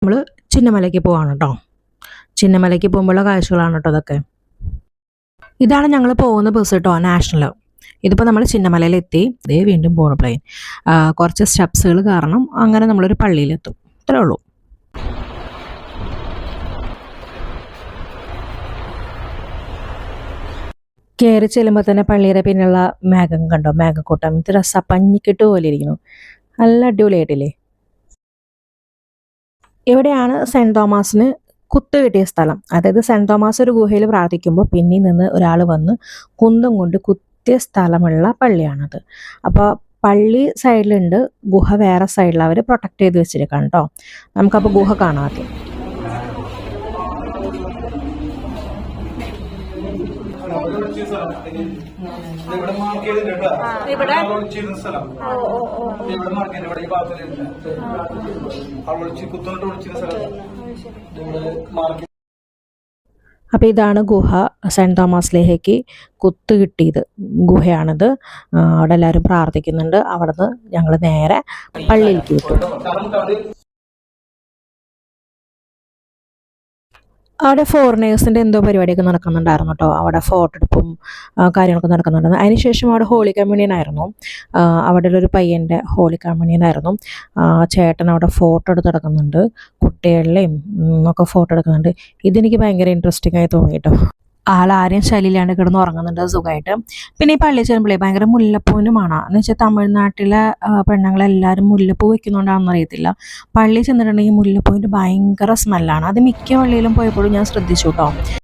നമ്മൾ ചിന്നമലയ്ക്ക് പോവാണ് കേട്ടോ. ചിന്നമലയ്ക്ക് പോകുമ്പോഴുള്ള കാഴ്ചകളാണ് കേട്ടോ അതൊക്കെ. ഇതാണ് ഞങ്ങൾ പോകുന്ന ബസ് കേട്ടോ, നാഷണൽ. ഇതിപ്പോൾ നമ്മൾ ചിന്നമലയിലെത്തി. ഇതേ വീണ്ടും പോകണം പ്ലെയിൻ. കുറച്ച് സ്റ്റെപ്സുകൾ കാരണം അങ്ങനെ നമ്മളൊരു പള്ളിയിലെത്തും. ഇത്രേ ഉള്ളൂ. കയറി ചെല്ലുമ്പോൾ തന്നെ പള്ളിയുടെ പിന്നെയുള്ള മേഘം കണ്ടോ, മേഘക്കൂട്ടം. ഇത് രസ പഞ്ഞിക്കെട്ട് പോലെ ഇരിക്കുന്നു. നല്ല അടിപൊളിയായിട്ടില്ലേ. ഇവിടെയാണ് സെൻറ് തോമസിന് കുത്ത് കിട്ടിയ സ്ഥലം. അതായത് സെൻറ് തോമസ് ഒരു ഗുഹയിൽ പ്രാർത്ഥിക്കുമ്പോൾ പിന്നിൽ നിന്ന് ഒരാൾ വന്ന് കുന്തം കൊണ്ട് കുത്തിയ സ്ഥലമുള്ള പള്ളിയാണത്. അപ്പോൾ പള്ളി സൈഡിലുണ്ട്, ഗുഹ വേറെ സൈഡിൽ അവർ പ്രൊട്ടക്ട് ചെയ്ത് വെച്ചിരിക്കുകയാണ് കേട്ടോ. നമുക്കപ്പോൾ ഗുഹ കാണാം ആദ്യം. അപ്പോൾ ഇതാണ് ഗുഹ. സെൻറ് തോമസ് ലേഹയ്ക്ക് കുത്ത് കിട്ടിയത് ഗുഹയാണിത്. അവിടെ എല്ലാവരും പ്രാർത്ഥിക്കുന്നുണ്ട്. അവിടെ നിന്ന് ഞങ്ങൾ നേരെ പള്ളിയിലേക്ക് വിട്ടു. അവിടെ ഫോറിനേഴ്സിൻ്റെ എന്തോ പരിപാടിയൊക്കെ നടക്കുന്നുണ്ടായിരുന്നു കേട്ടോ. അവിടെ ഫോട്ടോ എടുപ്പും കാര്യങ്ങളൊക്കെ നടക്കുന്നുണ്ടായിരുന്നു. അതിനുശേഷം അവിടെ ഹോളി കമ്മ്യൂണിയൻ ആയിരുന്നു. അവിടെ ഒരു പയ്യൻ്റെ ഹോളി കമ്മ്യൂണിയൻ ആയിരുന്നു. ചേട്ടൻ അവിടെ ഫോട്ടോ എടുത്ത് നടക്കുന്നുണ്ട്, കുട്ടികളുടെയും ഒക്കെ ഫോട്ടോ എടുക്കുന്നുണ്ട്. ഇതെനിക്ക് ഭയങ്കര ഇൻട്രസ്റ്റിംഗ് ആയി തോന്നി കേട്ടോ. ആളാരെയും ശല്യമില്ലാണ്ട് കിടന്ന് ഉറങ്ങുന്നുണ്ട് സുഖമായിട്ട്. പിന്നെ ഈ പള്ളി ചെല്ലുമ്പോഴേ ഭയങ്കര മുല്ലപ്പൂവിനുമാണ്. എന്ന് വെച്ചാൽ തമിഴ്നാട്ടിലെ പെണ്ണുങ്ങളെല്ലാവരും മുല്ലപ്പൂ വെക്കുന്നുണ്ടാണെന്ന് അറിയത്തില്ല. പള്ളി ചെന്നിട്ടുണ്ടെങ്കിൽ മുല്ലപ്പൂവിൻ്റെ ഭയങ്കര സ്മെല്ലാണ്. അത് മിക്ക പള്ളിയിലും പോയപ്പോഴും ഞാൻ ശ്രദ്ധിച്ചു കേട്ടോ.